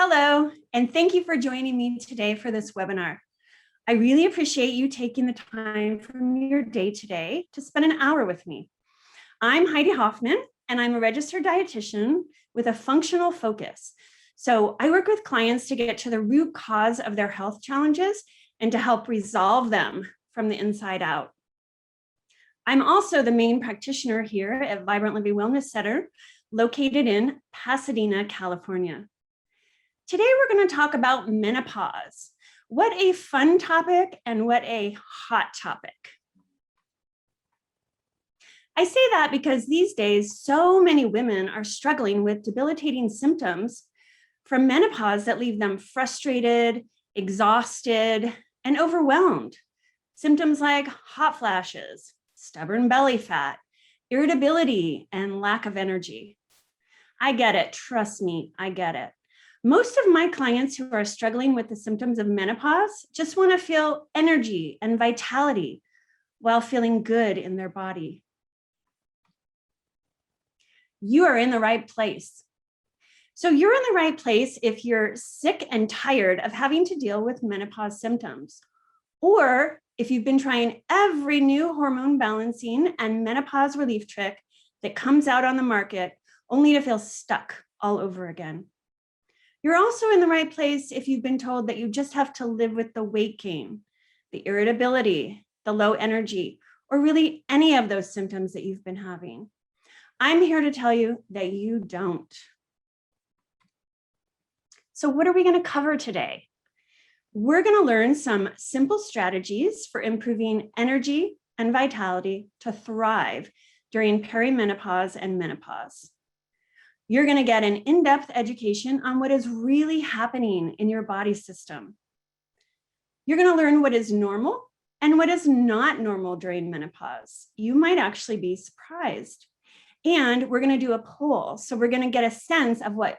Hello, and thank you for joining me today for this webinar. I really appreciate you taking the time from your day today to spend an hour with me. I'm Heidi Hoffman, and I'm a registered dietitian with a functional focus. So I work with clients to get to the root cause of their health challenges and to help resolve them from the inside out. I'm also the main practitioner here at Vibrant Living Wellness Center, located in Pasadena, California. Today, we're going to talk about menopause. What a fun topic and what a hot topic. I say that because these days, so many women are struggling with debilitating symptoms from menopause that leave them frustrated, exhausted, and overwhelmed. Symptoms like hot flashes, stubborn belly fat, irritability, and lack of energy. I get it. Trust me, I get it. Most of my clients who are struggling with the symptoms of menopause just want to feel energy and vitality while feeling good in their body. You are in the right place. So you're in the right place if you're sick and tired of having to deal with menopause symptoms, or if you've been trying every new hormone balancing and menopause relief trick that comes out on the market only to feel stuck all over again. You're also in the right place if you've been told that you just have to live with the weight gain, the irritability, the low energy, or really any of those symptoms that you've been having. I'm here to tell you that you don't. So what are we going to cover today? We're going to learn some simple strategies for improving energy and vitality to thrive during perimenopause and menopause. You're going to get an in-depth education on what is really happening in your body system. You're going to learn what is normal and what is not normal during menopause. You might actually be surprised. And we're going to do a poll. So we're going to get a sense of what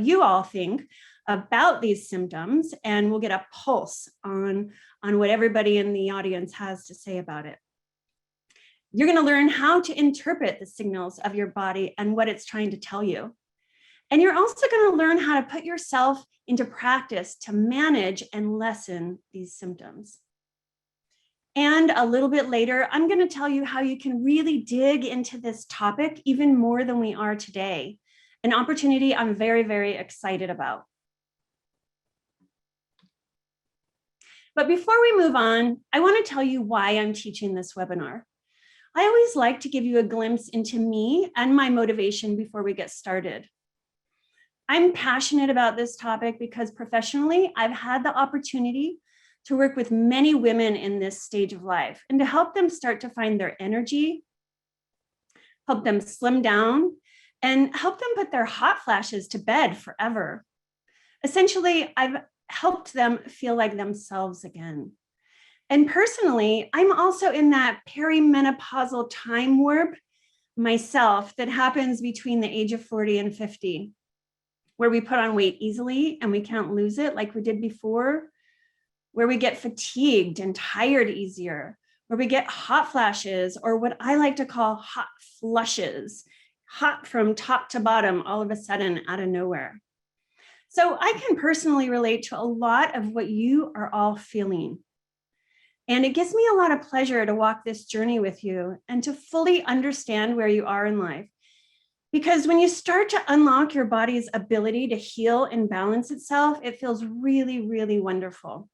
you all think about these symptoms, and we'll get a pulse on what everybody in the audience has to say about it. You're going to learn how to interpret the signals of your body and what it's trying to tell you. And you're also going to learn how to put yourself into practice to manage and lessen these symptoms. And a little bit later, I'm going to tell you how you can really dig into this topic even more than we are today, an opportunity I'm very, very excited about. But before we move on, I want to tell you why I'm teaching this webinar. I always like to give you a glimpse into me and my motivation before we get started. I'm passionate about this topic because professionally, I've had the opportunity to work with many women in this stage of life and to help them start to find their energy, help them slim down, and help them put their hot flashes to bed forever. Essentially, I've helped them feel like themselves again. And personally, I'm also in that perimenopausal time warp myself that happens between the age of 40 and 50, where we put on weight easily and we can't lose it like we did before, where we get fatigued and tired easier, where we get hot flashes, or what I like to call hot flushes, hot from top to bottom all of a sudden out of nowhere. So I can personally relate to a lot of what you are all feeling. And it gives me a lot of pleasure to walk this journey with you and to fully understand where you are in life. Because when you start to unlock your body's ability to heal and balance itself, it feels really, really wonderful.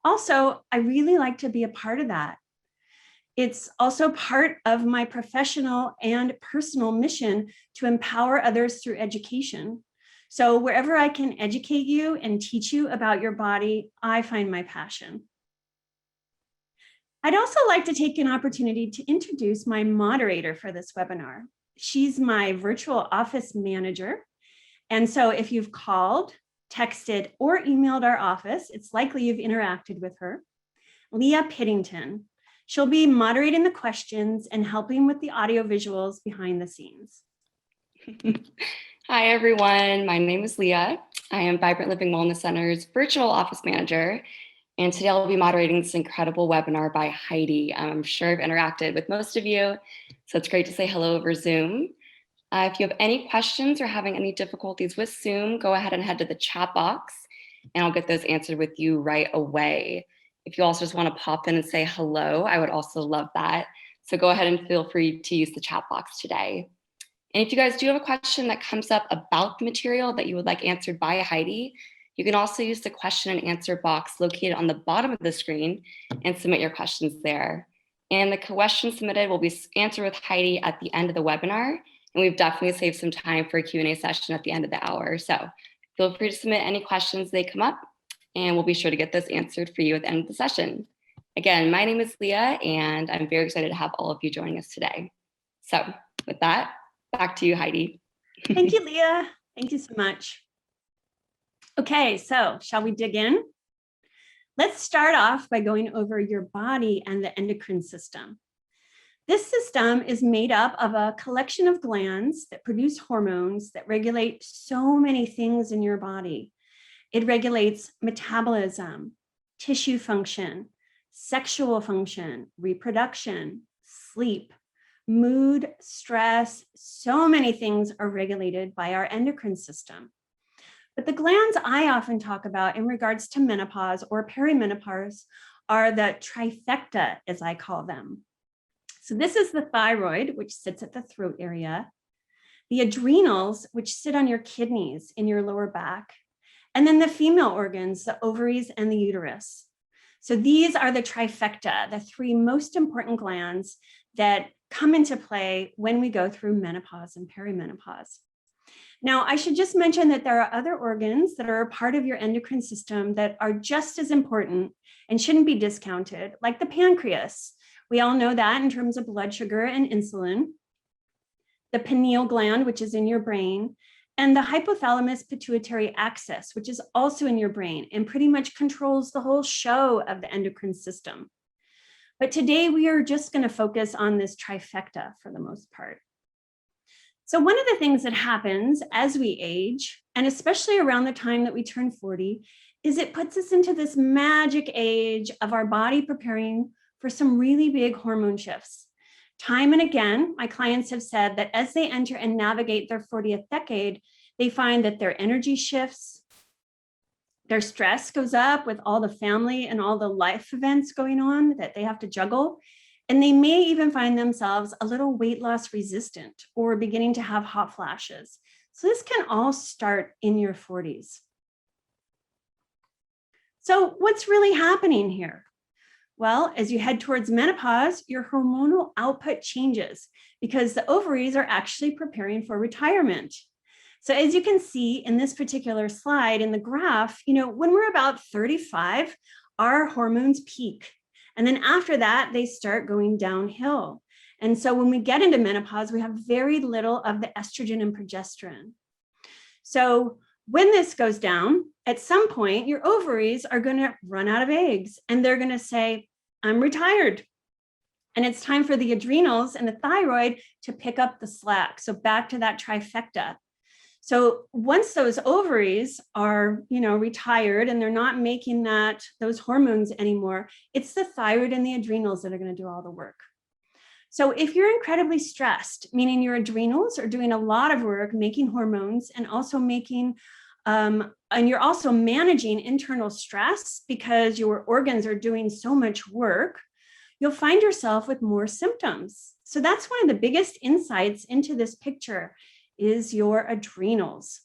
Also, I really like to be a part of that. It's also part of my professional and personal mission to empower others through education. So wherever I can educate you and teach you about your body, I find my passion. I'd also like to take an opportunity to introduce my moderator for this webinar. She's my virtual office manager. And so if you've called, texted, or emailed our office, it's likely you've interacted with her. Leah Piddington. She'll be moderating the questions and helping with the audio visuals behind the scenes. Hi, everyone. My name is Leah. I am Vibrant Living Wellness Center's virtual office manager. And today I'll be moderating this incredible webinar by Heidi. I'm sure I've interacted with most of you, so it's great to say hello over Zoom. If you have any questions or having any difficulties with Zoom, go ahead and head to the chat box and I'll get those answered with you right away. If you also just want to pop in and say hello, I would also love that. So go ahead and feel free to use the chat box today. And if you guys do have a question that comes up about the material that you would like answered by Heidi, you can also use the question and answer box located on the bottom of the screen and submit your questions there. And the questions submitted will be answered with Heidi at the end of the webinar. And we've definitely saved some time for a Q&A session at the end of the hour. So feel free to submit any questions that come up, and we'll be sure to get those answered for you at the end of the session. Again, my name is Leah, and I'm very excited to have all of you joining us today. So with that, back to you, Heidi. Thank you, Leah. Thank you so much. Okay, so shall we dig in? Let's start off by going over your body and the endocrine system. This system is made up of a collection of glands that produce hormones that regulate so many things in your body. It regulates metabolism, tissue function, sexual function, reproduction, sleep, mood, stress. So many things are regulated by our endocrine system. But the glands I often talk about in regards to menopause or perimenopause are the trifecta, as I call them. So this is the thyroid, which sits at the throat area, the adrenals, which sit on your kidneys in your lower back, and then the female organs, the ovaries and the uterus. So these are the trifecta, the three most important glands that come into play when we go through menopause and perimenopause. Now, I should just mention that there are other organs that are a part of your endocrine system that are just as important and shouldn't be discounted, like the pancreas. We all know that in terms of blood sugar and insulin, the pineal gland, which is in your brain, and the hypothalamus pituitary axis, which is also in your brain and pretty much controls the whole show of the endocrine system. But today we are just going to focus on this trifecta for the most part. So one of the things that happens as we age, and especially around the time that we turn 40, is it puts us into this magic age of our body preparing for some really big hormone shifts. Time and again, my clients have said that as they enter and navigate their 40th decade, they find that their energy shifts, their stress goes up with all the family and all the life events going on that they have to juggle. And they may even find themselves a little weight loss resistant or beginning to have hot flashes. So this can all start in your 40s. So what's really happening here? Well, as you head towards menopause, your hormonal output changes because the ovaries are actually preparing for retirement. So as you can see in this particular slide in the graph, when we're about 35, our hormones peak. And then after that, they start going downhill. And so when we get into menopause, we have very little of the estrogen and progesterone. So when this goes down, at some point, your ovaries are going to run out of eggs and they're going to say, I'm retired. And it's time for the adrenals and the thyroid to pick up the slack. So back to that trifecta. So once those ovaries are, retired and they're not making those hormones anymore, it's the thyroid and the adrenals that are going to do all the work. So if you're incredibly stressed, meaning your adrenals are doing a lot of work making hormones and also and you're also managing internal stress because your organs are doing so much work, you'll find yourself with more symptoms. So that's one of the biggest insights into this picture is your adrenals.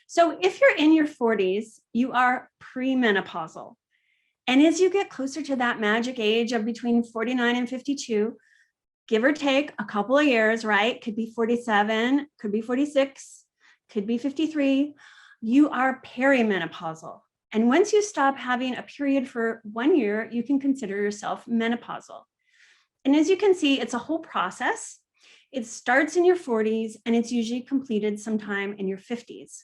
So if you're in your 40s, you are premenopausal. And as you get closer to that magic age of between 49 and 52, give or take a couple of years, right? Could be 47, could be 46, could be 53. You are perimenopausal. And once you stop having a period for 1 year, you can consider yourself menopausal. And as you can see, it's a whole process. It starts in your 40s and it's usually completed sometime in your 50s.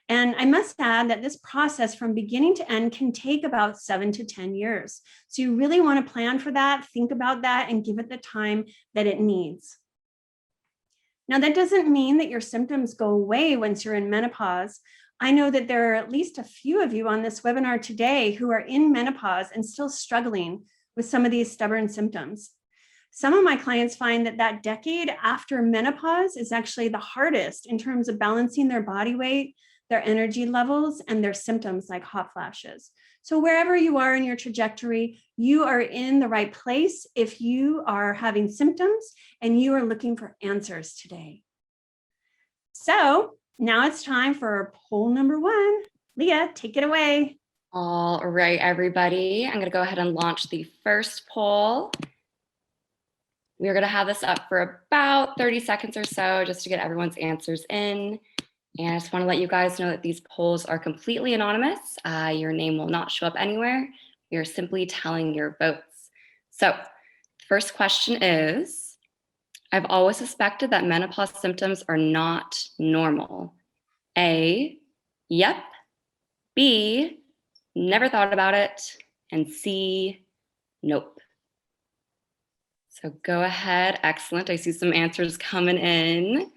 And I must add that this process from beginning to end can take about 7 to 10 years. So you really want to plan for that, think about that, and give it the time that it needs. Now, that doesn't mean that your symptoms go away once you're in menopause. I know that there are at least a few of you on this webinar today who are in menopause and still struggling with some of these stubborn symptoms. Some of my clients find that that decade after menopause is actually the hardest in terms of balancing their body weight, their energy levels, and their symptoms like hot flashes. So wherever you are in your trajectory, you are in the right place if you are having symptoms and you are looking for answers today. So now it's time for poll number 1. Leah, take it away. All right, everybody. I'm going to go ahead and launch the first poll. We're going to have this up for about 30 seconds or so just to get everyone's answers in. And I just want to let you guys know that these polls are completely anonymous. Your name will not show up anywhere. We are simply telling your votes. So, first question is, I've always suspected that menopause symptoms are not normal. A, yep. B, never thought about it. And C, nope. So go ahead. Excellent. I see some answers coming in.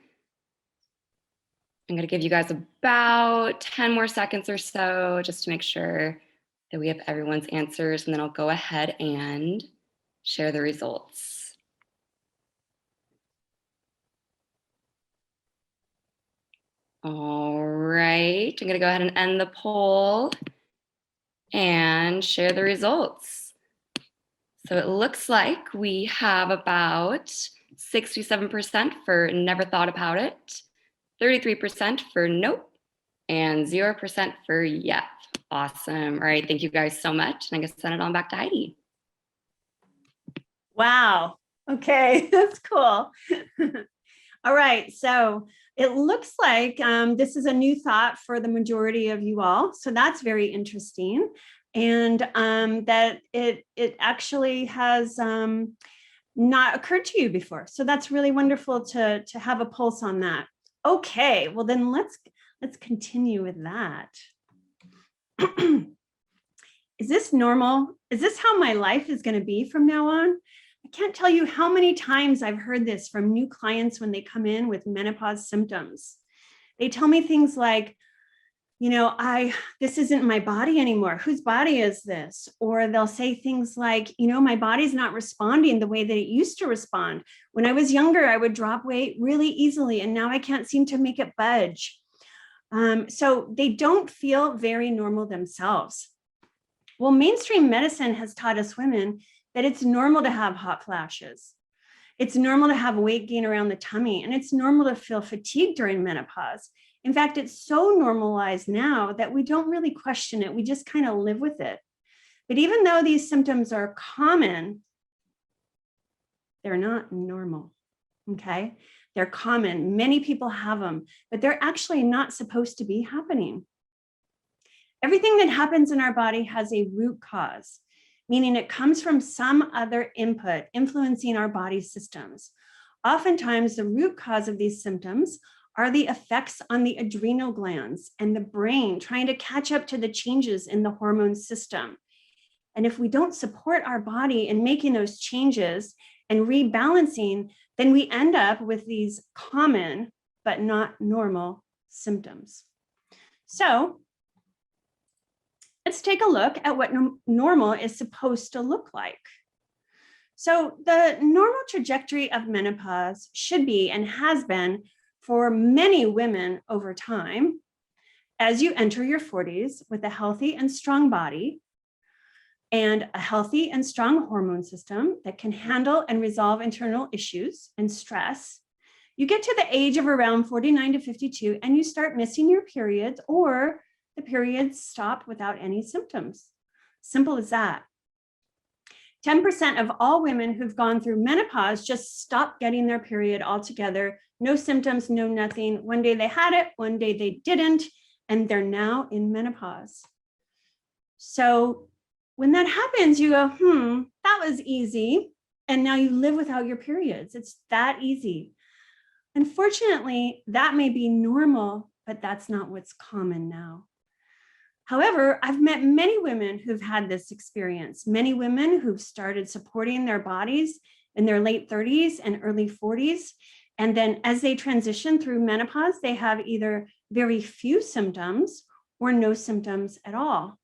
I'm going to give you guys about 10 more seconds or so just to make sure that we have everyone's answers, and then I'll go ahead and share the results. All right. I'm going to go ahead and end the poll and share the results. So it looks like we have about 67% for never thought about it, 33% for nope, and 0% for yep. Awesome. All right. Thank you guys so much. And I'm going to send it on back to Heidi. Wow. Okay, that's cool. All right. So it looks like this is a new thought for the majority of you all. So that's very interesting. And that it actually has not occurred to you before. So that's really wonderful to have a pulse on that. Okay, well then let's continue with that. Is this normal? Is this how my life is going to be from now on? I can't tell you how many times I've heard this from new clients when they come in with menopause symptoms. They tell me things like, you know, this isn't my body anymore. Whose body is this? Or they'll say things like, you know, my body's not responding the way that it used to respond. When I was younger, I would drop weight really easily, and now I can't seem to make it budge. So they don't feel very normal themselves. Well, mainstream medicine has taught us women that it's normal to have hot flashes. It's normal to have weight gain around the tummy, and it's normal to feel fatigued during menopause. In fact, it's so normalized now that we don't really question it. We just kind of live with it. But even though these symptoms are common, they're not normal, okay? They're common. Many people have them, but they're actually not supposed to be happening. Everything that happens in our body has a root cause, meaning it comes from some other input influencing our body systems. Oftentimes, the root cause of these symptoms are the effects on the adrenal glands and the brain trying to catch up to the changes in the hormone system. And if we don't support our body in making those changes and rebalancing, then we end up with these common but not normal symptoms. So let's take a look at what normal is supposed to look like. So the normal trajectory of menopause should be and has been for many women over time, as you enter your 40s with a healthy and strong body and a healthy and strong hormone system that can handle and resolve internal issues and stress, you get to the age of around 49 to 52 and you start missing your periods, or the periods stop without any symptoms. Simple as that. 10% of all women who've gone through menopause just stop getting their period altogether. No symptoms, no nothing. One day they had it, one day they didn't, and they're now in menopause. So when that happens, you go, that was easy. And now you live without your periods. It's that easy. Unfortunately, that may be normal, but that's not what's common now. However, I've met many women who've had this experience, many women who've started supporting their bodies in their late 30s and early 40s. And then as they transition through menopause, they have either very few symptoms or no symptoms at all.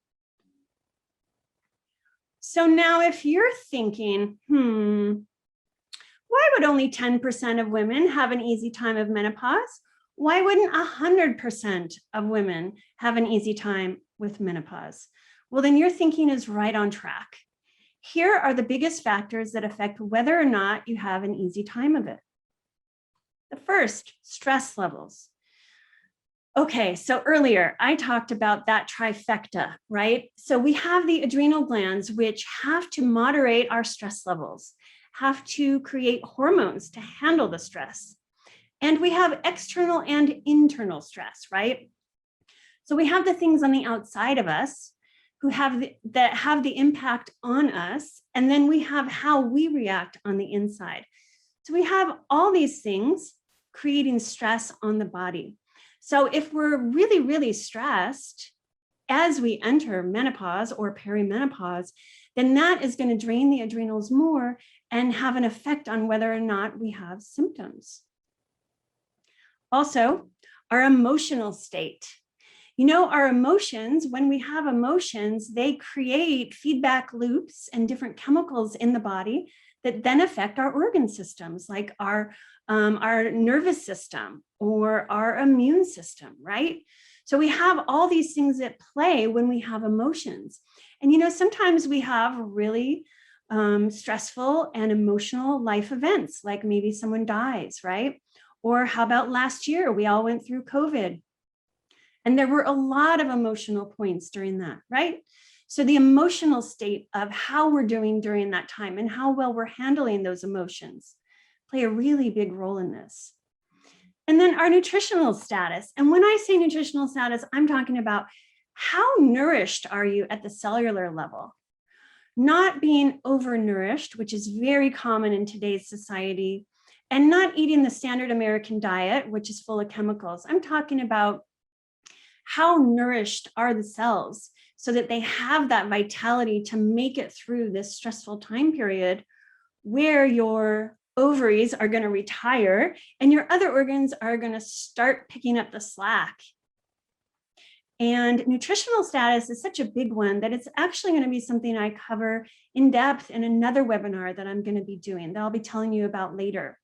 So now if you're thinking, Why would only 10% of women have an easy time of menopause? Why wouldn't 100% of women have an easy time with menopause? Well, then your thinking is right on track. Here are the biggest factors that affect whether or not you have an easy time of it. The first, stress levels. Okay, so earlier I talked about that trifecta, right? So we have the adrenal glands, which have to moderate our stress levels, have to create hormones to handle the stress. And we have external and internal stress, right? So we have the things on the outside of us that have the impact on us, and then we have how we react on the inside. So we have all these things creating stress on the body. So if we're really, really stressed as we enter menopause or perimenopause, then that is going to drain the adrenals more and have an effect on whether or not we have symptoms. Also, our emotional state. You know, our emotions, when we have emotions, they create feedback loops and different chemicals in the body that then affect our organ systems, like our nervous system or our immune system, right? So we have all these things at play when we have emotions. And, you know, sometimes we have really stressful and emotional life events, like maybe someone dies, right? Or how about last year, we all went through COVID. And there were a lot of emotional points during that, right? So the emotional state of how we're doing during that time and how well we're handling those emotions play a really big role in this. And then our nutritional status. And when I say nutritional status, I'm talking about how nourished are you at the cellular level? Not being overnourished, which is very common in today's society, and not eating the standard American diet, which is full of chemicals. I'm talking about how nourished are the cells so that they have that vitality to make it through this stressful time period where your ovaries are going to retire and your other organs are going to start picking up the slack. And nutritional status is such a big one that it's actually going to be something I cover in depth in another webinar that I'm going to be doing that I'll be telling you about later.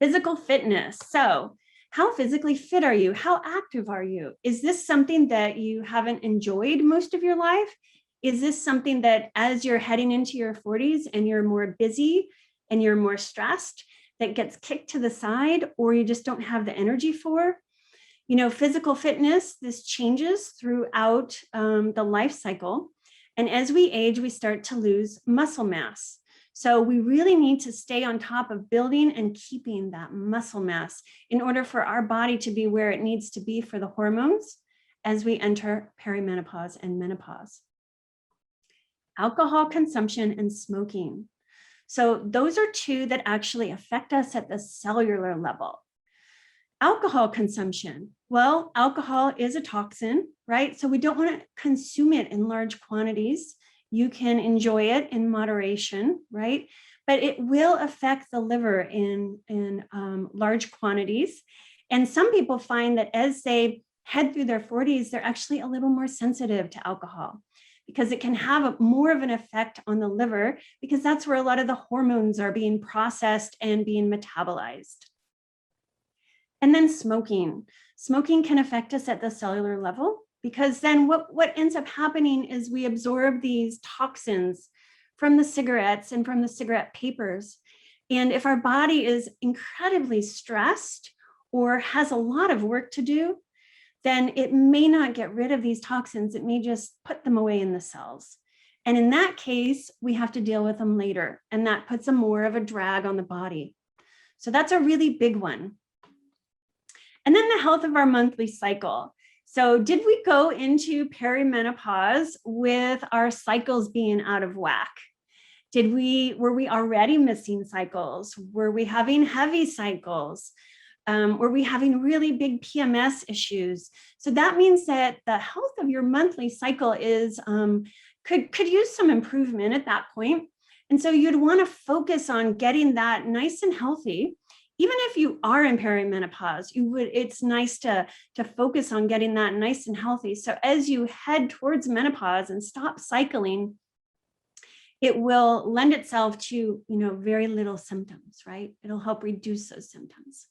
Physical fitness. So how physically fit are you? How active are you? Is this something that you haven't enjoyed most of your life? Is this something that as you're heading into your 40s and you're more busy and you're more stressed, that gets kicked to the side, or you just don't have the energy for? You know, physical fitness, this changes throughout the life cycle. And as we age, we start to lose muscle mass. So we really need to stay on top of building and keeping that muscle mass in order for our body to be where it needs to be for the hormones as we enter perimenopause and menopause. Alcohol consumption and smoking. So those are two that actually affect us at the cellular level. Alcohol consumption. Well, alcohol is a toxin, right? So we don't want to consume it in large quantities. You can enjoy it in moderation, right? But it will affect the liver in large quantities. And some people find that as they head through their 40s, they're actually a little more sensitive to alcohol because it can have more of an effect on the liver because that's where a lot of the hormones are being processed and being metabolized. And then smoking. Smoking can affect us at the cellular level because then what ends up happening is we absorb these toxins from the cigarettes and from the cigarette papers. And if our body is incredibly stressed or has a lot of work to do, then it may not get rid of these toxins. It may just put them away in the cells. And in that case, we have to deal with them later. And that puts more of a drag on the body. So that's a really big one. And then the health of our monthly cycle. So did we go into perimenopause with our cycles being out of whack? Were we already missing cycles? Were we having heavy cycles? Were we having really big PMS issues? So that means that the health of your monthly cycle is could use some improvement at that point. And so you'd want to focus on getting that nice and healthy. Even if you are in perimenopause, it's nice to focus on getting that nice and healthy. So as you head towards menopause and stop cycling, it will lend itself to, very little symptoms, right? It'll help reduce those symptoms.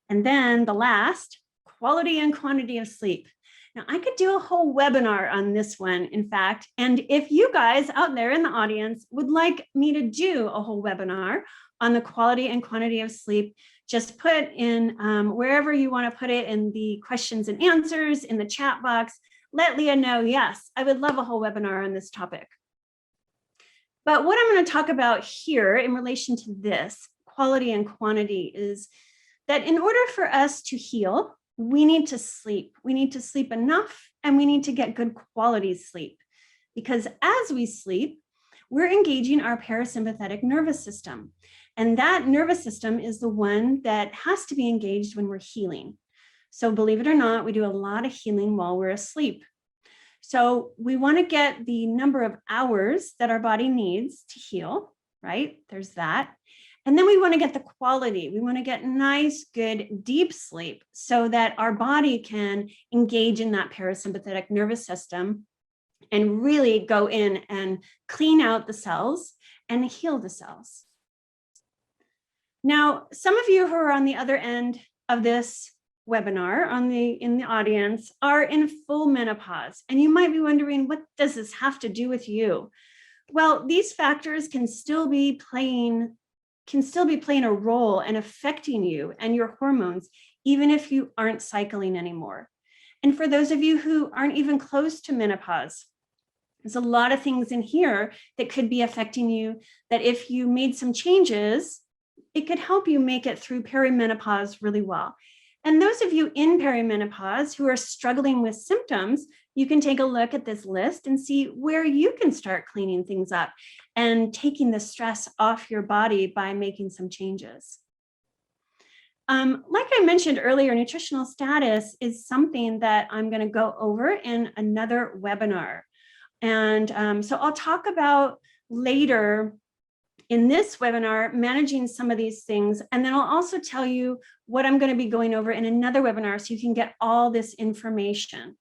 And then the last, quality and quantity of sleep. Now, I could do a whole webinar on this one, in fact, and if you guys out there in the audience would like me to do a whole webinar on the quality and quantity of sleep, just put in wherever you want to put it in the questions and answers in the chat box. Let Leah know, yes, I would love a whole webinar on this topic. But what I'm going to talk about here in relation to this quality and quantity is that in order for us to heal, we need to sleep. We need to sleep enough, and we need to get good quality sleep. Because as we sleep, we're engaging our parasympathetic nervous system. And that nervous system is the one that has to be engaged when we're healing. So believe it or not, we do a lot of healing while we're asleep. So we want to get the number of hours that our body needs to heal, right? There's that. And then we want to get the quality. We want to get nice, good, deep sleep so that our body can engage in that parasympathetic nervous system and really go in and clean out the cells and heal the cells. Now, some of you who are on the other end of this webinar in the audience are in full menopause, and you might be wondering, what does this have to do with you? Well, these factors can still be playing a role and affecting you and your hormones, even if you aren't cycling anymore. And for those of you who aren't even close to menopause, there's a lot of things in here that could be affecting you, that if you made some changes, it could help you make it through perimenopause really well. And those of you in perimenopause who are struggling with symptoms, you can take a look at this list and see where you can start cleaning things up and taking the stress off your body by making some changes. Like I mentioned earlier, nutritional status is something that I'm going to go over in another webinar. And so I'll talk about later in this webinar, managing some of these things. And then I'll also tell you what I'm going to be going over in another webinar so you can get all this information.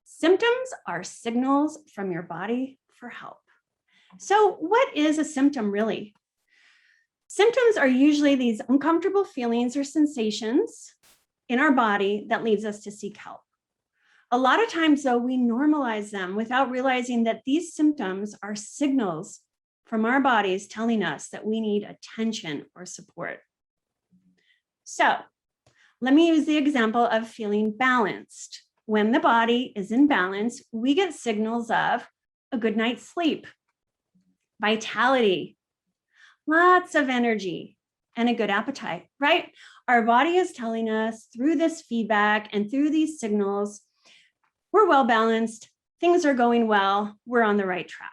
Symptoms are signals from your body for help. So what is a symptom really? Symptoms are usually these uncomfortable feelings or sensations in our body that leads us to seek help. A lot of times, though, we normalize them without realizing that these symptoms are signals from our bodies telling us that we need attention or support. So let me use the example of feeling balanced. When the body is in balance, we get signals of a good night's sleep, vitality, lots of energy, and a good appetite, right? Our body is telling us through this feedback and through these signals, we're well balanced, things are going well, we're on the right track.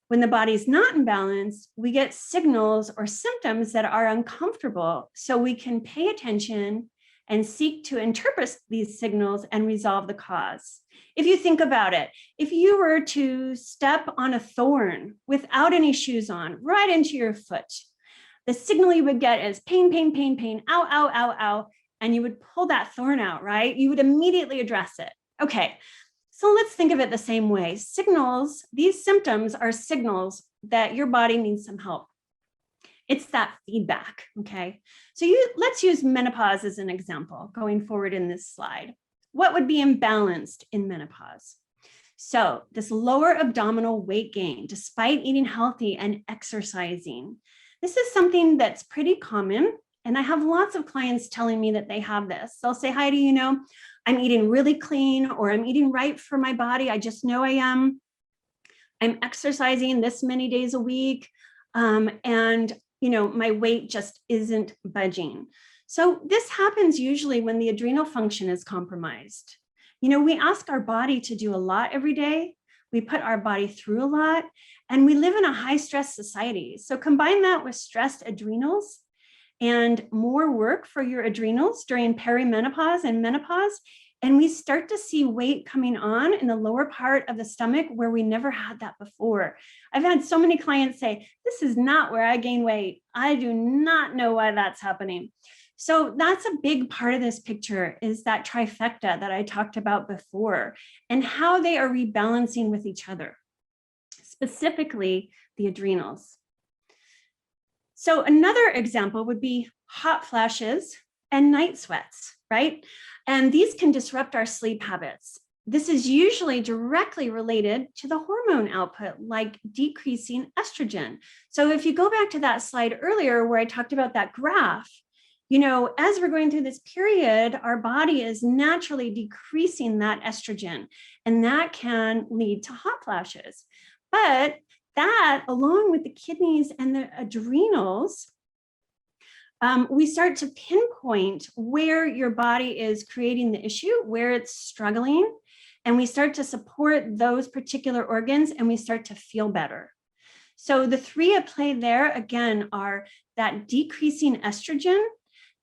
When the body's not in balance, we get signals or symptoms that are uncomfortable, so we can pay attention and seek to interpret these signals and resolve the cause. If you think about it, if you were to step on a thorn without any shoes on, right into your foot, the signal you would get is pain, pain, pain, pain, ow, ow, ow, ow, and you would pull that thorn out, right? You would immediately address it. Okay, so let's think of it the same way. Signals, these symptoms are signals that your body needs some help. It's that feedback, okay? So let's use menopause as an example going forward in this slide. What would be imbalanced in menopause? So this lower abdominal weight gain, despite eating healthy and exercising. This is something that's pretty common, and I have lots of clients telling me that they have this. They'll say, Heidi, I'm eating really clean, or I'm eating right for my body. I just know I am. I'm exercising this many days a week, and my weight just isn't budging. So this happens usually when the adrenal function is compromised. We ask our body to do a lot every day. We put our body through a lot, and we live in a high stress society. So combine that with stressed adrenals and more work for your adrenals during perimenopause and menopause, and we start to see weight coming on in the lower part of the stomach where we never had that before. I've had so many clients say, this is not where I gain weight. I do not know why that's happening. So that's a big part of this picture, is that trifecta that I talked about before and how they are rebalancing with each other, specifically the adrenals. So another example would be hot flashes and night sweats, right? And these can disrupt our sleep habits. This is usually directly related to the hormone output, like decreasing estrogen. So if you go back to that slide earlier where I talked about that graph, as we're going through this period, our body is naturally decreasing that estrogen, and that can lead to hot flashes. But that, along with the kidneys and the adrenals, we start to pinpoint where your body is creating the issue, where it's struggling, and we start to support those particular organs, and we start to feel better. So the three at play there, again, are that decreasing estrogen,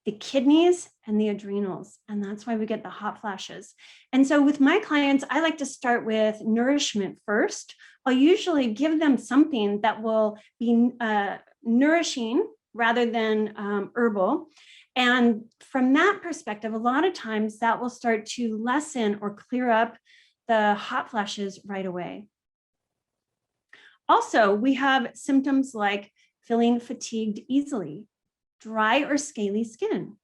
the kidneys, and the adrenals. And that's why we get the hot flashes. And so with my clients, I like to start with nourishment first. I'll usually give them something that will be nourishing rather than herbal. And from that perspective, a lot of times that will start to lessen or clear up the hot flashes right away. Also, we have symptoms like feeling fatigued easily, dry or scaly skin,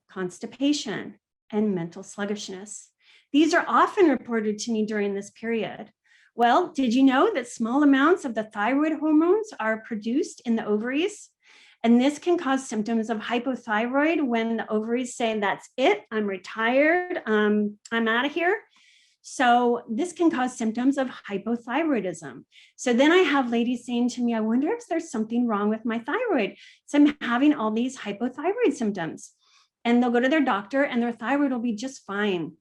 constipation, and mental sluggishness. These are often reported to me during this period. Well, did you know that small amounts of the thyroid hormones are produced in the ovaries? And this can cause symptoms of hypothyroid when the ovaries say, that's it, I'm retired, I'm out of here. So this can cause symptoms of hypothyroidism. So then I have ladies saying to me, I wonder if there's something wrong with my thyroid. So I'm having all these hypothyroid symptoms. And they'll go to their doctor and their thyroid will be just fine.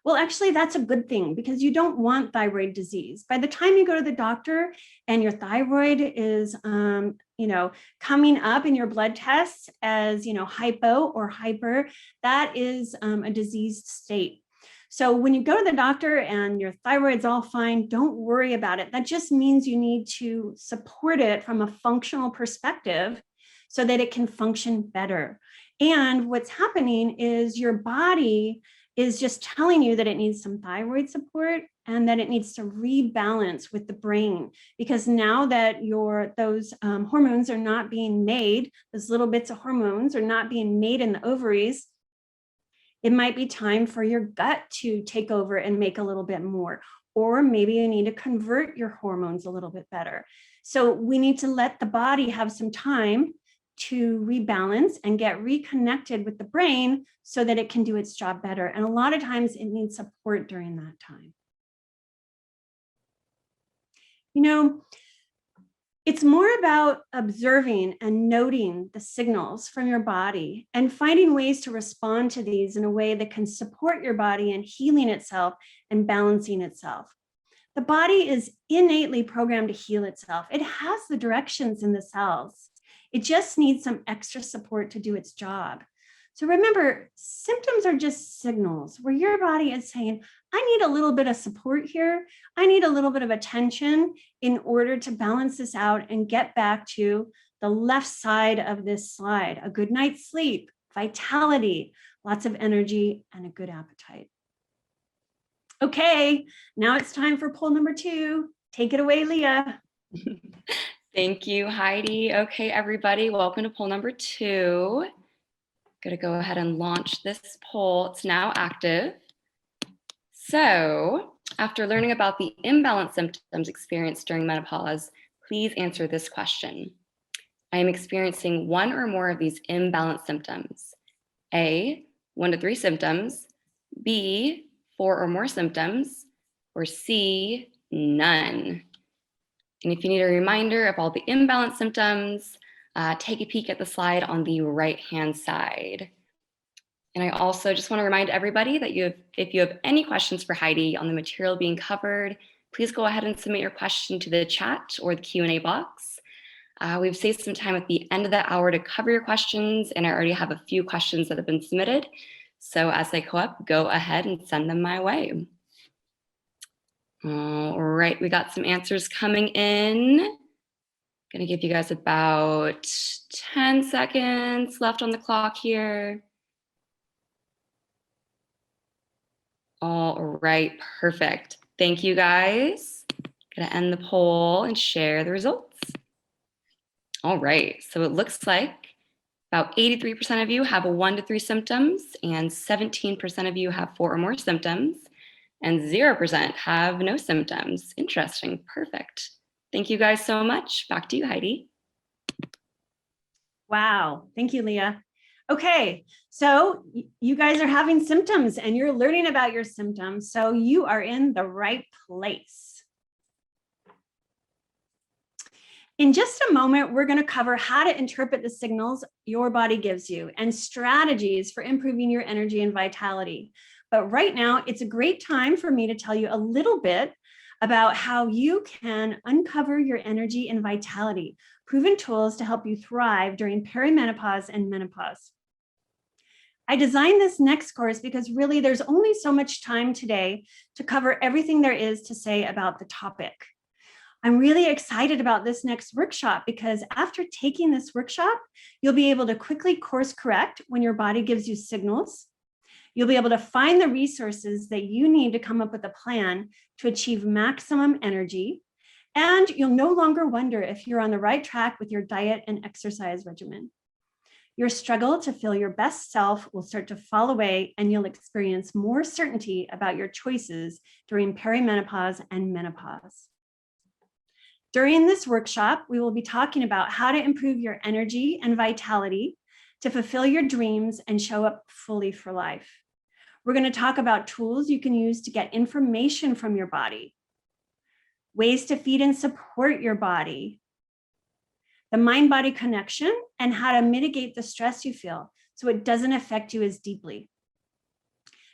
Well, actually, that's a good thing because you don't want thyroid disease. By the time you go to the doctor and your thyroid is, coming up in your blood tests as, hypo or hyper, that is a diseased state. So when you go to the doctor and your thyroid's all fine, don't worry about it. That just means you need to support it from a functional perspective so that it can function better. And what's happening is your body is just telling you that it needs some thyroid support and that it needs to rebalance with the brain, because now that those hormones are not being made, those little bits of hormones are not being made in the ovaries, it might be time for your gut to take over and make a little bit more, or maybe you need to convert your hormones a little bit better. So we need to let the body have some time to rebalance and get reconnected with the brain so that it can do its job better. And a lot of times it needs support during that time. It's more about observing and noting the signals from your body and finding ways to respond to these in a way that can support your body in healing itself and balancing itself. The body is innately programmed to heal itself. It has the directions in the cells. It just needs some extra support to do its job. So remember, symptoms are just signals where your body is saying, I need a little bit of support here. I need a little bit of attention in order to balance this out and get back to the left side of this slide, a good night's sleep, vitality, lots of energy, and a good appetite. Okay, now it's time for poll number 2. Take it away, Leah. Thank you, Heidi. Okay, everybody, welcome to poll number 2. Going to go ahead and launch this poll. It's now active. So, after learning about the imbalanced symptoms experienced during menopause, please answer this question. I am experiencing one or more of these imbalanced symptoms. A, 1 to 3 symptoms. B, 4 or more symptoms. Or C, none. And if you need a reminder of all the imbalanced symptoms, take a peek at the slide on the right-hand side. And I also just want to remind everybody that if you have any questions for Heidi on the material being covered, please go ahead and submit your question to the chat or the Q&A box. We've saved some time at the end of the hour to cover your questions, and I already have a few questions that have been submitted. So as they go up, go ahead and send them my way. All right, we got some answers coming in. Gonna give you guys about 10 seconds left on the clock here. All right, perfect. Thank you guys. Gonna end the poll and share the results. All right, so it looks like about 83% of you have 1 to 3 symptoms, and 17% of you have 4 or more symptoms, and 0% have no symptoms. Interesting, perfect. Thank you guys so much. Back to you, Heidi. Wow, thank you, Leah. Okay, so you guys are having symptoms and you're learning about your symptoms, so you are in the right place. In just a moment, we're going to cover how to interpret the signals your body gives you and strategies for improving your energy and vitality. But right now, it's a great time for me to tell you a little bit about how you can uncover your energy and vitality, proven tools to help you thrive during perimenopause and menopause. I designed this next course because really there's only so much time today to cover everything there is to say about the topic. I'm really excited about this next workshop because after taking this workshop, you'll be able to quickly course correct when your body gives you signals. You'll be able to find the resources that you need to come up with a plan to achieve maximum energy. And you'll no longer wonder if you're on the right track with your diet and exercise regimen. Your struggle to feel your best self will start to fall away and you'll experience more certainty about your choices during perimenopause and menopause. During this workshop, we will be talking about how to improve your energy and vitality to fulfill your dreams and show up fully for life. We're going to talk about tools you can use to get information from your body, ways to feed and support your body, the mind-body connection, and how to mitigate the stress you feel so it doesn't affect you as deeply.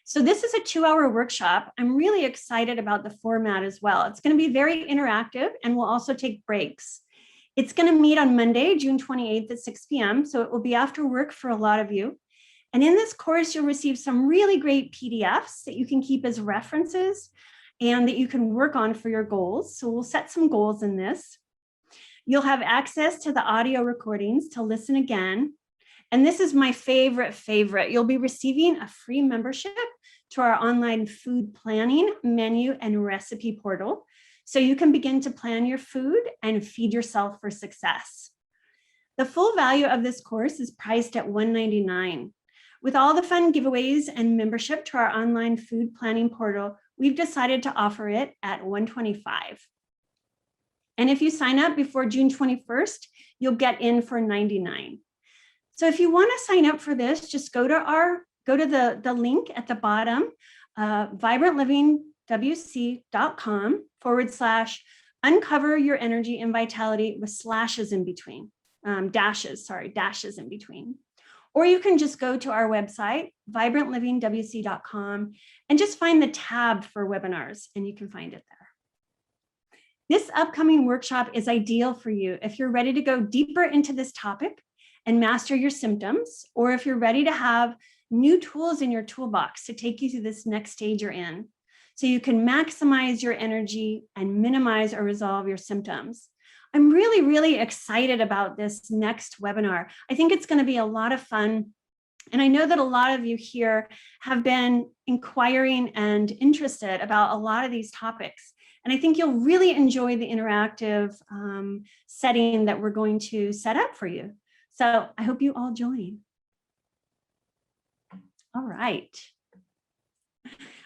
So this is a 2-hour workshop. I'm really excited about the format as well. It's going to be very interactive and we'll also take breaks. It's going to meet on Monday, June 28th at 6 p.m. So it will be after work for a lot of you. And in this course, you'll receive some really great PDFs that you can keep as references and that you can work on for your goals. So we'll set some goals in this. You'll have access to the audio recordings to listen again. And this is my favorite. You'll be receiving a free membership to our online food planning, menu, and recipe portal, so you can begin to plan your food and feed yourself for success. The full value of this course is priced at $199. With all the fun giveaways and membership to our online food planning portal, we've decided to offer it at $125. And if you sign up before June 21st, you'll get in for $99. So if you want to sign up for this, just go to the link at the bottom, vibrantlivingwc.com/uncover your energy and vitality with slashes in between, dashes in between. Or you can just go to our website, vibrantlivingwc.com, and just find the tab for webinars, and you can find it there. This upcoming workshop is ideal for you if you're ready to go deeper into this topic and master your symptoms, or if you're ready to have new tools in your toolbox to take you through this next stage you're in, so you can maximize your energy and minimize or resolve your symptoms. I'm really, really excited about this next webinar. I think it's going to be a lot of fun. And I know that a lot of you here have been inquiring and interested about a lot of these topics. And I think you'll really enjoy the interactive setting that we're going to set up for you. So I hope you all join. All right.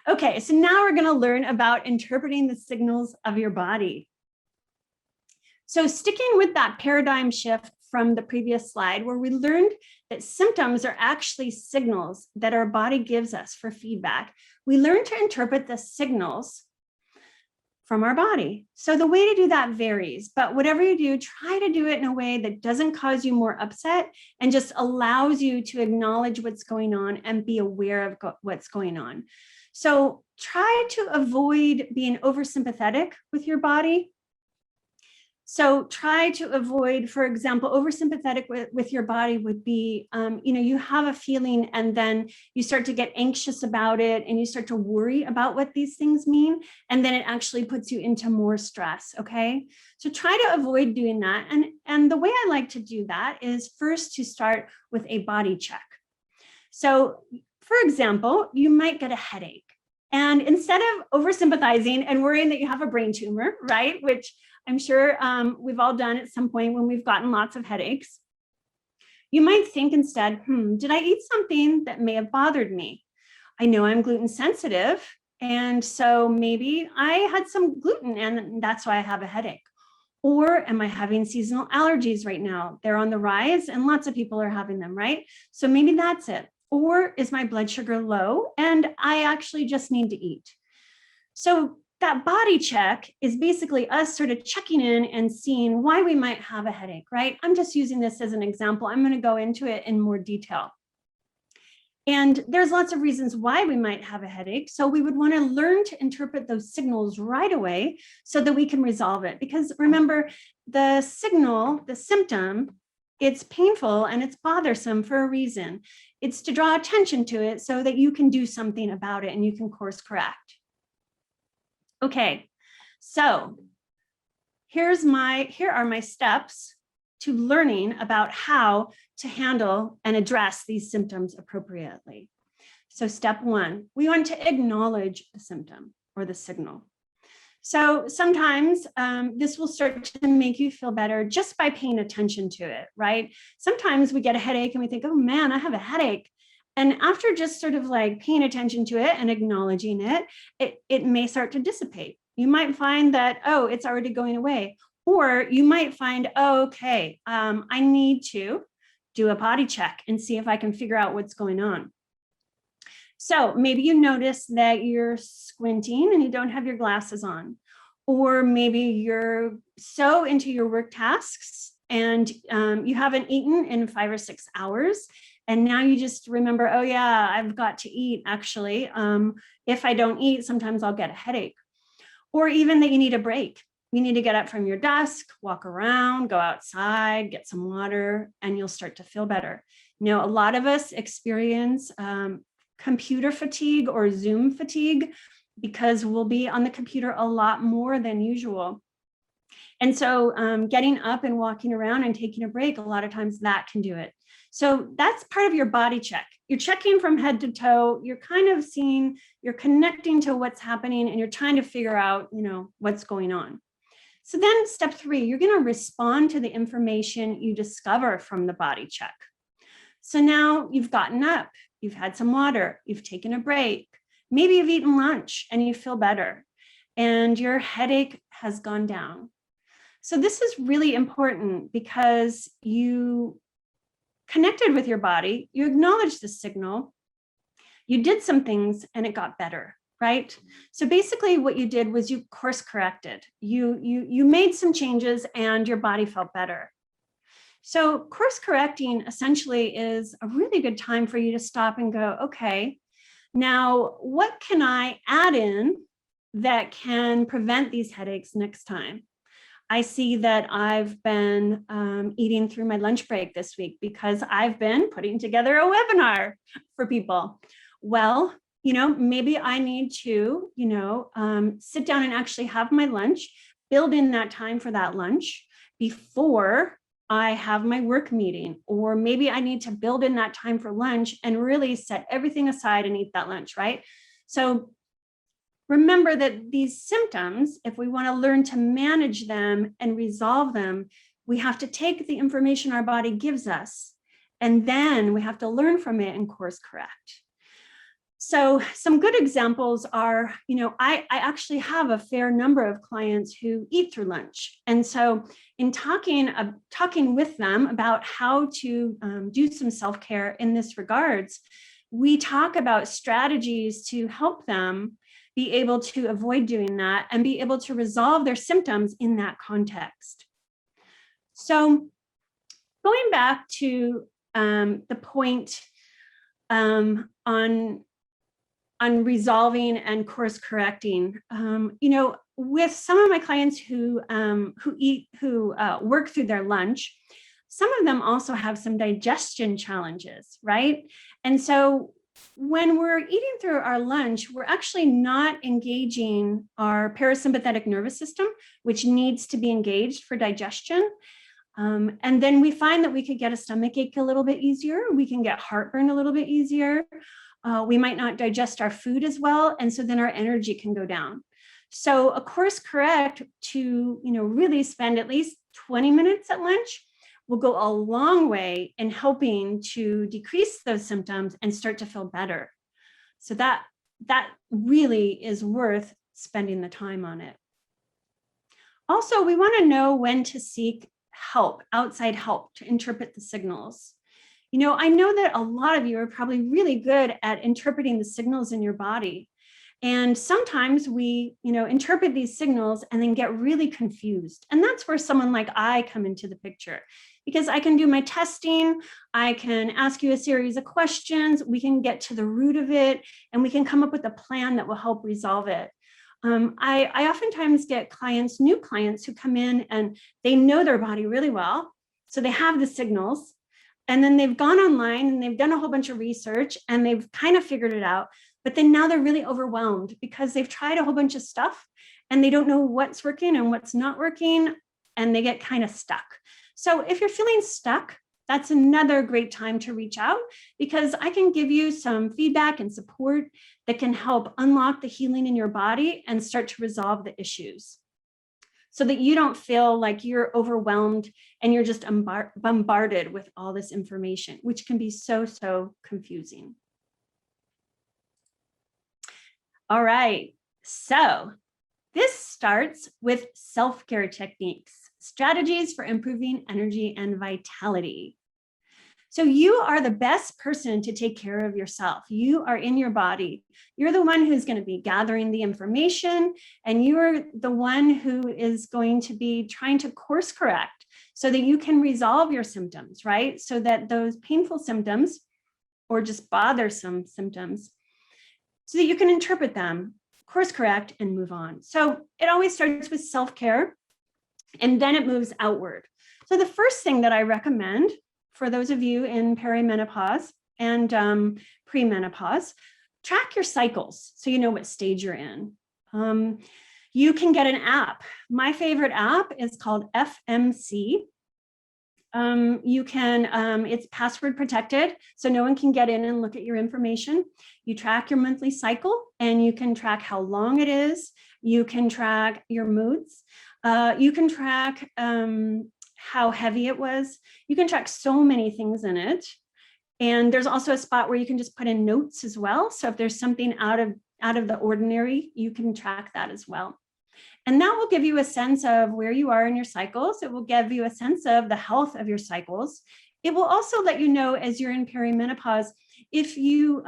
Okay, so now we're going to learn about interpreting the signals of your body. So sticking with that paradigm shift from the previous slide, where we learned that symptoms are actually signals that our body gives us for feedback, we learned to interpret the signals from our body. So the way to do that varies, but whatever you do, try to do it in a way that doesn't cause you more upset and just allows you to acknowledge what's going on and be aware of what's going on. So try to avoid being oversympathetic with your body. So try to avoid, for example, oversympathetic with your body would be, you have a feeling and then you start to get anxious about it and you start to worry about what these things mean. And then it actually puts you into more stress. Okay. So try to avoid doing that. And the way I like to do that is first to start with a body check. So for example, you might get a headache. And instead of oversympathizing and worrying that you have a brain tumor, right, which I'm sure we've all done at some point when we've gotten lots of headaches, you might think instead, did I eat something that may have bothered me? I know I'm gluten sensitive, and so maybe I had some gluten and that's why I have a headache. Or am I having seasonal allergies right now? They're on the rise and lots of people are having them, right? So maybe that's it. Or is my blood sugar low and I actually just need to eat? So that body check is basically us sort of checking in and seeing why we might have a headache, right? I'm just using this as an example. I'm going to go into it in more detail. And there's lots of reasons why we might have a headache. So we would want to learn to interpret those signals right away so that we can resolve it. Because remember, the signal, the symptom, it's painful and it's bothersome for a reason. It's to draw attention to it so that you can do something about it and you can course correct. Okay, so here are my steps to learning about how to handle and address these symptoms appropriately. So step one, we want to acknowledge the symptom or the signal. So sometimes this will start to make you feel better just by paying attention to it, right? Sometimes we get a headache and we think, oh man, I have a headache. And after just sort of like paying attention to it and acknowledging it, it may start to dissipate. You might find that, oh, it's already going away. Or you might find, oh, okay, I need to do a body check and see if I can figure out what's going on. So maybe you notice that you're squinting and you don't have your glasses on, or maybe you're so into your work tasks and you haven't eaten in 5 or 6 hours. And now you just remember, oh yeah, I've got to eat actually. If I don't eat, sometimes I'll get a headache. Or even that you need a break. You need to get up from your desk, walk around, go outside, get some water, and you'll start to feel better. You know, a lot of us experience computer fatigue or Zoom fatigue because we'll be on the computer a lot more than usual. And so getting up and walking around and taking a break, a lot of times that can do it. So that's part of your body check. You're checking from head to toe. You're kind of seeing, you're connecting to what's happening and you're trying to figure out, what's going on. So then step 3, you're going to respond to the information you discover from the body check. So now you've gotten up, you've had some water, you've taken a break, maybe you've eaten lunch and you feel better and your headache has gone down. So this is really important because you connected with your body, you acknowledged the signal, you did some things and it got better, right? So basically what you did was you course corrected. You made some changes and your body felt better. So course correcting essentially is a really good time for you to stop and go, okay, now what can I add in that can prevent these headaches next time? I see that I've been eating through my lunch break this week because I've been putting together a webinar for people. Well, maybe I need to, sit down and actually have my lunch, build in that time for that lunch before I have my work meeting, or maybe I need to build in that time for lunch and really set everything aside and eat that lunch, right? So remember that these symptoms, if we want to learn to manage them and resolve them, we have to take the information our body gives us, and then we have to learn from it and course correct. So some good examples are, I actually have a fair number of clients who eat through lunch. And so in talking with them about how to do some self-care in this regards, we talk about strategies to help them be able to avoid doing that and be able to resolve their symptoms in that context. So going back to the point on resolving and course correcting, with some of my clients who work through their lunch, some of them also have some digestion challenges, right? And so when we're eating through our lunch, we're actually not engaging our parasympathetic nervous system, which needs to be engaged for digestion. And then we find that we could get a stomach ache a little bit easier. We can get heartburn a little bit easier. We might not digest our food as well. And so then our energy can go down. So a course correct to, really spend at least 20 minutes at lunch will go a long way in helping to decrease those symptoms and start to feel better. So that really is worth spending the time on it. Also, we want to know when to seek help, outside help, to interpret the signals. I know that a lot of you are probably really good at interpreting the signals in your body. And sometimes we, interpret these signals and then get really confused. And that's where someone like I come into the picture, because I can do my testing, I can ask you a series of questions, we can get to the root of it, and we can come up with a plan that will help resolve it. I oftentimes get new clients who come in and they know their body really well. So they have the signals, and then they've gone online and they've done a whole bunch of research and they've kind of figured it out. But then now they're really overwhelmed because they've tried a whole bunch of stuff and they don't know what's working and what's not working, and they get kind of stuck. So if you're feeling stuck, that's another great time to reach out, because I can give you some feedback and support that can help unlock the healing in your body and start to resolve the issues, so that you don't feel like you're overwhelmed and you're just bombarded with all this information, which can be so, so confusing. All right, so this starts with self-care techniques, strategies for improving energy and vitality. So you are the best person to take care of yourself. You are in your body. You're the one who's going to be gathering the information, and you're the one who is going to be trying to course correct so that you can resolve your symptoms, right? So that those painful symptoms, or just bothersome symptoms, so that you can interpret them, course correct, and move on. So it always starts with self-care, and then it moves outward. So the first thing that I recommend for those of you in perimenopause and premenopause, track your cycles so you know what stage you're in. You can get an app. My favorite app is called FMC. It's password protected, so no one can get in and look at your information. You track your monthly cycle, and you can track how long it is. You can track your moods. You can track how heavy it was. You can track so many things in it. And there's also a spot where you can just put in notes as well. So if there's something out of the ordinary, you can track that as well. And that will give you a sense of where you are in your cycles. It will give you a sense of the health of your cycles. It will also let you know, as you're in perimenopause, if you,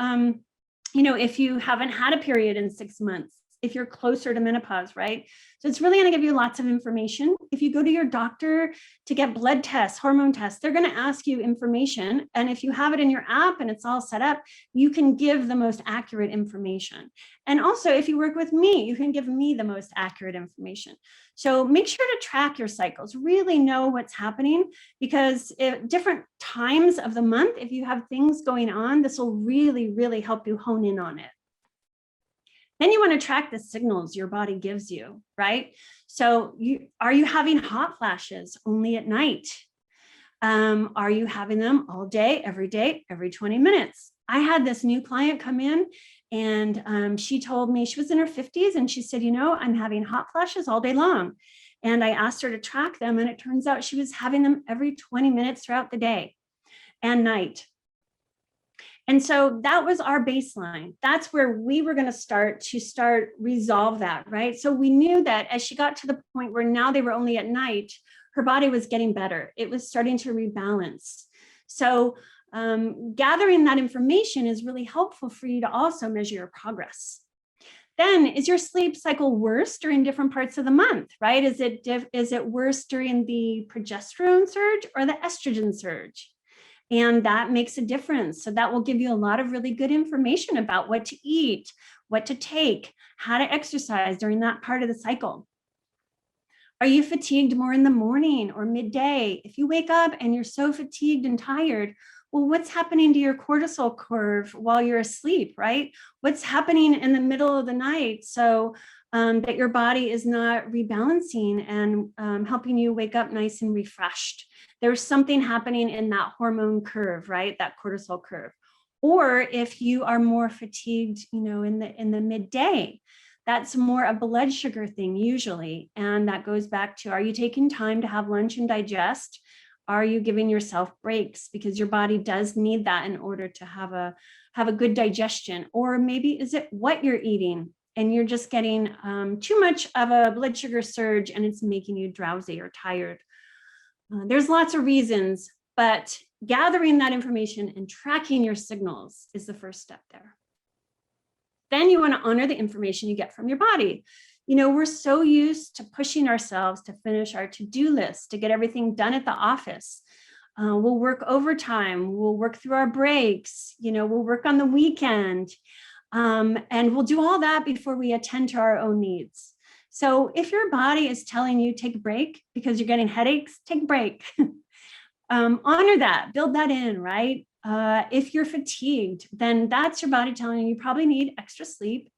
if you haven't had a period in 6 months, if you're closer to menopause, right? So it's really going to give you lots of information. If you go to your doctor to get blood tests, hormone tests, they're going to ask you information. And if you have it in your app and it's all set up, you can give the most accurate information. And also, if you work with me, you can give me the most accurate information. So make sure to track your cycles, really know what's happening, because at different times of the month, if you have things going on, this will really, really help you hone in on it. Then you want to track the signals your body gives you, right? So are you having hot flashes only at night? Are you having them all day, every 20 minutes? I had this new client come in, and she told me, she was in her 50s, and she said, I'm having hot flashes all day long. And I asked her to track them, and it turns out she was having them every 20 minutes throughout the day and night. And so that was our baseline. That's where we were going to resolve that, right? So we knew that as she got to the point where now they were only at night, her body was getting better. It was starting to rebalance. So gathering that information is really helpful for you to also measure your progress. Then, is your sleep cycle worse during different parts of the month, right? Is it worse during the progesterone surge or the estrogen surge? And that makes a difference. So that will give you a lot of really good information about what to eat, what to take, how to exercise during that part of the cycle. Are you fatigued more in the morning or midday? If you wake up and you're so fatigued and tired, well, what's happening to your cortisol curve while you're asleep, right? What's happening in the middle of the night so that your body is not rebalancing and helping you wake up nice and refreshed? There's something happening in that hormone curve, right? That cortisol curve. Or if you are more fatigued, in the midday, that's more a blood sugar thing usually. And that goes back to, are you taking time to have lunch and digest? Are you giving yourself breaks? Because your body does need that in order to have a good digestion. Or maybe is it what you're eating and you're just getting too much of a blood sugar surge and it's making you drowsy or tired. There's lots of reasons, but gathering that information and tracking your signals is the first step there. Then you want to honor the information you get from your body. We're so used to pushing ourselves to finish our to-do list, to get everything done at the office. We'll work overtime, we'll work through our breaks, we'll work on the weekend, and we'll do all that before we attend to our own needs. So if your body is telling you take a break because you're getting headaches, take a break. Honor that, build that in, right? If you're fatigued, then that's your body telling you probably need extra sleep,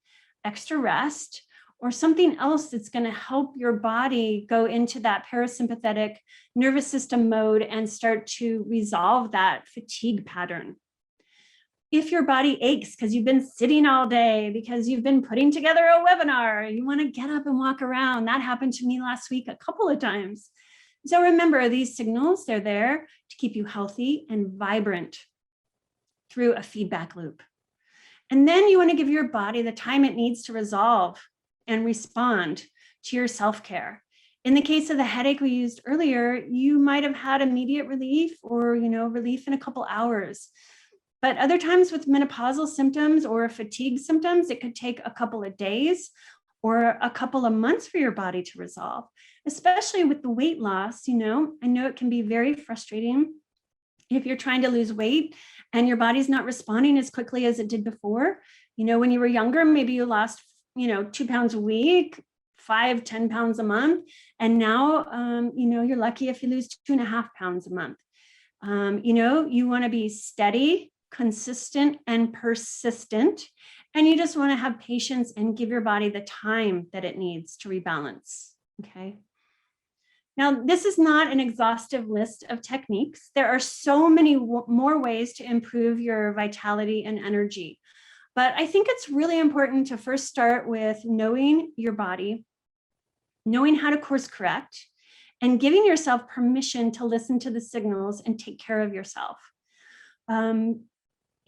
extra rest, or something else that's going to help your body go into that parasympathetic nervous system mode and start to resolve that fatigue pattern. If your body aches because you've been sitting all day, because you've been putting together a webinar, you want to get up and walk around. That happened to me last week a couple of times. So remember, these signals, they're there to keep you healthy and vibrant through a feedback loop. And then you want to give your body the time it needs to resolve and respond to your self-care. In the case of the headache we used earlier, you might have had immediate relief or, relief in a couple hours. But other times with menopausal symptoms or fatigue symptoms, it could take a couple of days or a couple of months for your body to resolve, especially with the weight loss. I know it can be very frustrating if you're trying to lose weight and your body's not responding as quickly as it did before. When you were younger, maybe you lost, 2 pounds a week, 5, 10 pounds a month. And now, you're lucky if you lose 2.5 pounds a month. You want to be steady, consistent, and persistent. And you just want to have patience and give your body the time that it needs to rebalance. Okay. Now, this is not an exhaustive list of techniques. There are so many more ways to improve your vitality and energy. But I think it's really important to first start with knowing your body, knowing how to course correct, and giving yourself permission to listen to the signals and take care of yourself.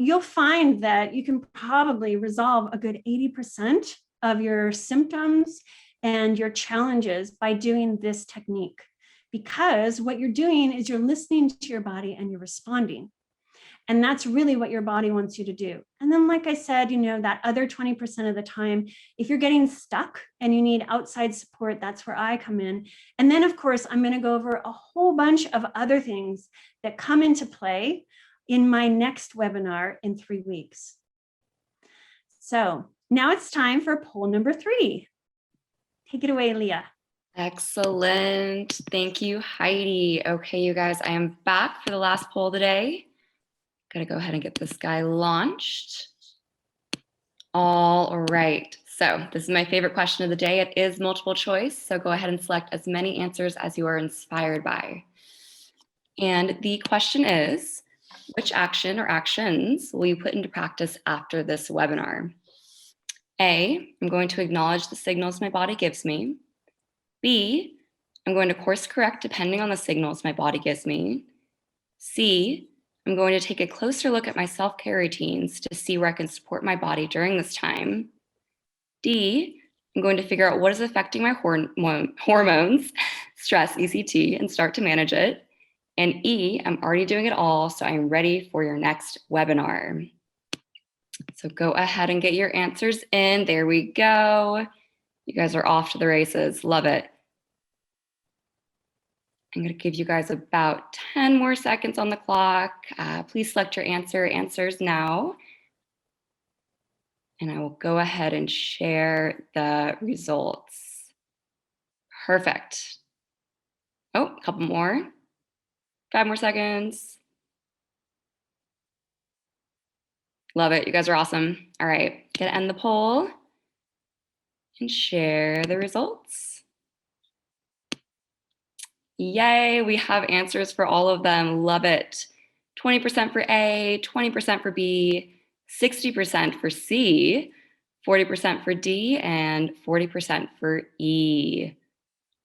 You'll find that you can probably resolve a good 80% of your symptoms and your challenges by doing this technique, because what you're doing is you're listening to your body and you're responding. And that's really what your body wants you to do. And then, like I said, that other 20% of the time, if you're getting stuck and you need outside support, that's where I come in. And then, of course, I'm going to go over a whole bunch of other things that come into play in my next webinar in 3 weeks. So now it's time for poll number 3. Take it away, Leah. Excellent. Thank you, Heidi. Okay, you guys, I am back for the last poll today. Gotta go ahead and get this guy launched. All right. So this is my favorite question of the day. It is multiple choice. So go ahead and select as many answers as you are inspired by. And the question is, which action or actions will you put into practice after this webinar? A, I'm going to acknowledge the signals my body gives me. B, I'm going to course correct depending on the signals my body gives me. C, I'm going to take a closer look at my self-care routines to see where I can support my body during this time. D, I'm going to figure out what is affecting my hormones, stress, ECT, and start to manage it. And E, I'm already doing it all, so I'm ready for your next webinar. So go ahead and get your answers in. There we go. You guys are off to the races. Love it. I'm going to give you guys about 10 more seconds on the clock. Please select your answers now. And I will go ahead and share the results. Perfect. Oh, a couple more. 5 more seconds. Love it. You guys are awesome. All right, gonna end the poll and share the results. Yay, we have answers for all of them. Love it. 20% for A, 20% for B, 60% for C, 40% for D, and 40% for E.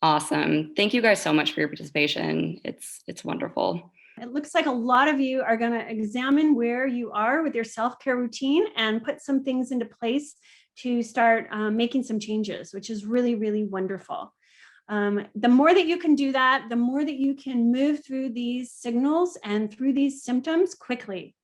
Awesome. Thank you guys so much for your participation. It's wonderful. It looks like a lot of you are going to examine where you are with your self-care routine and put some things into place to start making some changes, which is really, really wonderful. The more that you can do that, the more that you can move through these signals and through these symptoms quickly.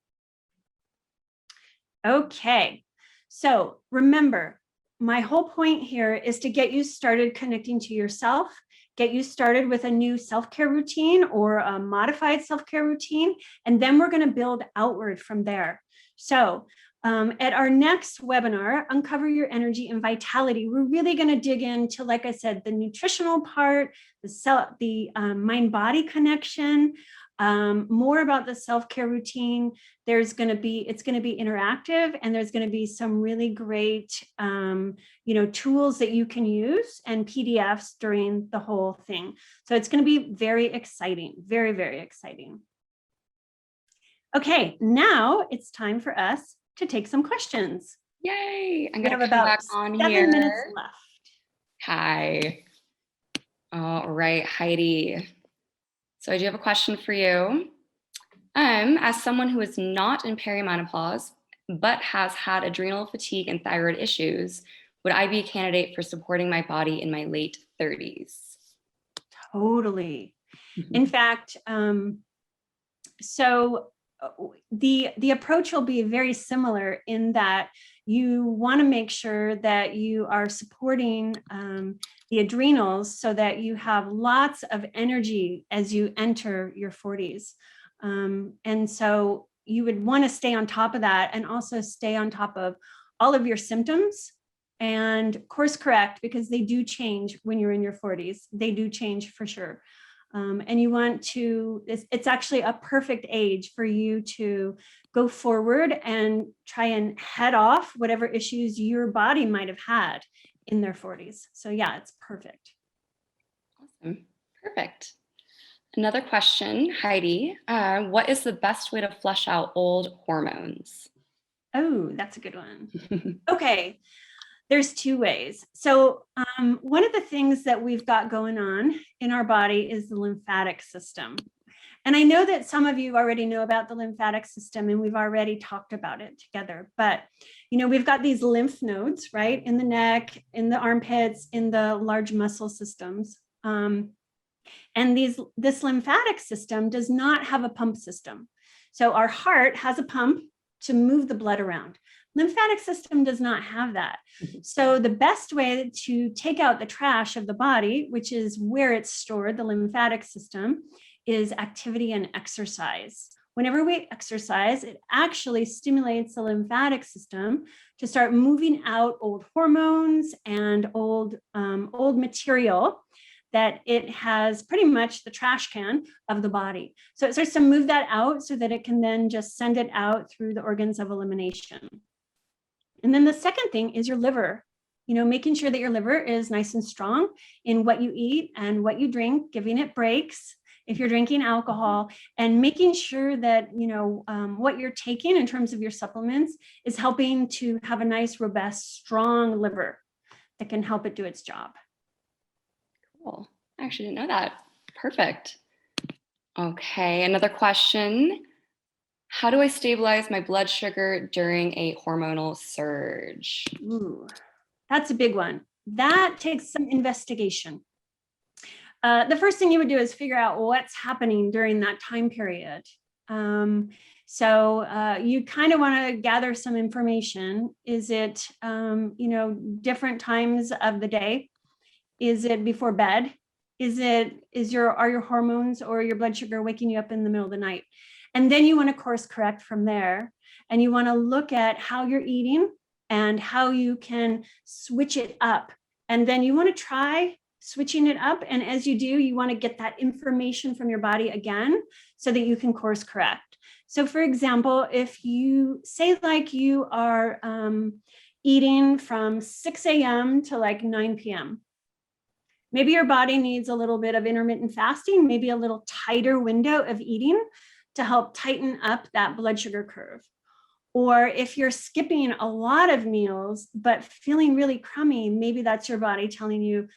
Okay, so remember, my whole point here is to get you started connecting to yourself, get you started with a new self-care routine or a modified self-care routine, and then we're going to build outward from there. So at our next webinar, Uncover Your Energy and Vitality, we're really going to dig into, like I said, the nutritional part, the mind-body connection, more about the self-care routine. It's going to be interactive, and there's going to be some really great, tools that you can use and PDFs during the whole thing. So it's going to be very exciting, very, very exciting. Okay, now it's time for us to take some questions. Yay! I'm We gonna have come about back on 7 here. minutes left. Hi. All right, Heidi. So I do have a question for you. As someone who is not in perimenopause, but has had adrenal fatigue and thyroid issues, would I be a candidate for supporting my body in my late 30s? Totally. In fact, so the approach will be very similar in that you want to make sure that you are supporting the adrenals so that you have lots of energy as you enter your 40s. And so you would want to stay on top of that and also stay on top of all of your symptoms and course correct, because they do change when you're in your 40s. They do change for sure. And you want to, it's actually a perfect age for you to go forward and try and head off whatever issues your body might have had in their 40s. So yeah, it's perfect. Awesome. Perfect. Another question, Heidi. What is the best way to flush out old hormones? Oh, that's a good one. Okay. There's two ways. So one of the things that we've got going on in our body is the lymphatic system. And I know that some of you already know about the lymphatic system and we've already talked about it together, but we've got these lymph nodes, right? In the neck, in the armpits, in the large muscle systems. And this lymphatic system does not have a pump system. So our heart has a pump to move the blood around. Lymphatic system does not have that. So the best way to take out the trash of the body, which is where it's stored, the lymphatic system, is activity and exercise. Whenever we exercise, it actually stimulates the lymphatic system to start moving out old hormones and old material that it has pretty much the trash can of the body. So it starts to move that out so that it can then just send it out through the organs of elimination. And then the second thing is your liver, making sure that your liver is nice and strong in what you eat and what you drink, giving it breaks if you're drinking alcohol, and making sure that, what you're taking in terms of your supplements is helping to have a nice, robust, strong liver that can help it do its job. Cool. I actually didn't know that. Perfect. Okay, another question. How do I stabilize my blood sugar during a hormonal surge? Ooh, that's a big one. That takes some investigation. The first thing you would do is figure out what's happening during that time period. So you kind of want to gather some information. Is it, different times of the day? Is it before bed? Are your hormones or your blood sugar waking you up in the middle of the night? And then you want to course correct from there. And you want to look at how you're eating and how you can switch it up. And then you want to try switching it up. And as you do, you want to get that information from your body again so that you can course correct. So for example, if you say like you are eating from 6 a.m. to like 9 p.m., maybe your body needs a little bit of intermittent fasting, maybe a little tighter window of eating to help tighten up that blood sugar curve. Or if you're skipping a lot of meals, but feeling really crummy, maybe that's your body telling you,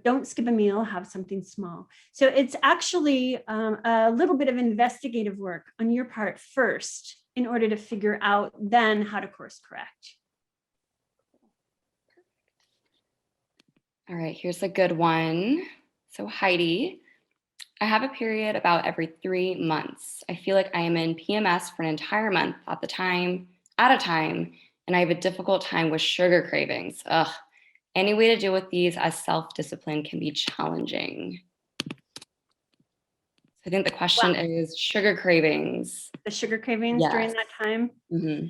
don't skip a meal, have something small. So it's actually a little bit of investigative work on your part first in order to figure out then how to course correct. All right, here's a good one. So Heidi, I have a period about every 3 months. I feel like I am in PMS for an entire month at a time, and I have a difficult time with sugar cravings. Ugh. Any way to deal with these as self-discipline can be challenging. I think the question is sugar cravings. The sugar cravings during that time. Mm-hmm.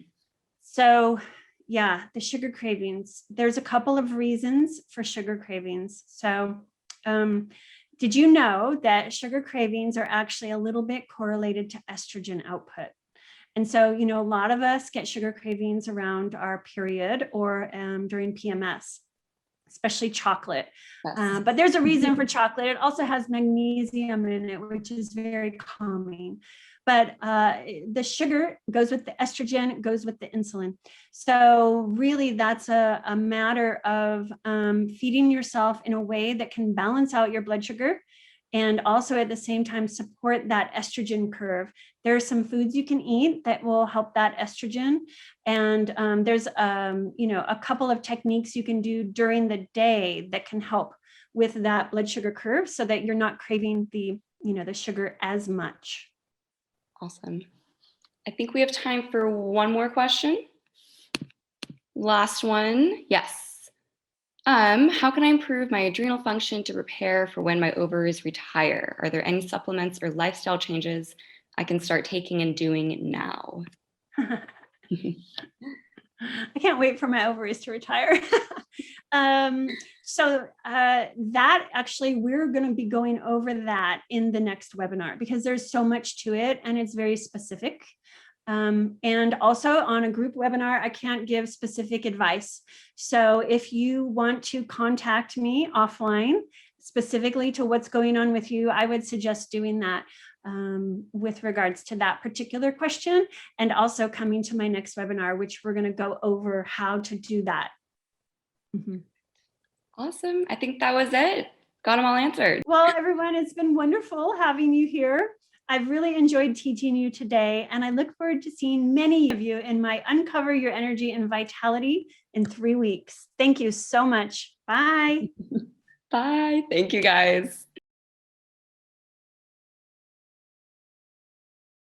So yeah, the sugar cravings, there's a couple of reasons for sugar cravings. So did you know that sugar cravings are actually a little bit correlated to estrogen output? And so, a lot of us get sugar cravings around our period or during PMS, especially chocolate. Yes. But there's a reason for chocolate. It also has magnesium in it, which is very calming. But the sugar goes with the estrogen, goes with the insulin. So really that's a matter of feeding yourself in a way that can balance out your blood sugar and also at the same time support that estrogen curve. There are some foods you can eat that will help that estrogen. And there's a couple of techniques you can do during the day that can help with that blood sugar curve so that you're not craving the sugar as much. Awesome. I think we have time for one more question. Last one. Yes. How can I improve my adrenal function to prepare for when my ovaries retire? Are there any supplements or lifestyle changes I can start taking and doing now? I can't wait for my ovaries to retire. So that actually, we're going to be going over that in the next webinar because there's so much to it and it's very specific. And also on a group webinar, I can't give specific advice. So if you want to contact me offline, specifically to what's going on with you, I would suggest doing that with regards to that particular question, and also coming to my next webinar, which we're going to go over how to do that. Mm-hmm. Awesome. I think that was it. Got them all answered. Well, everyone, it's been wonderful having you here. I've really enjoyed teaching you today, and I look forward to seeing many of you in my Uncover Your Energy and Vitality in 3 weeks. Thank you so much. Bye. Bye. Thank you, guys.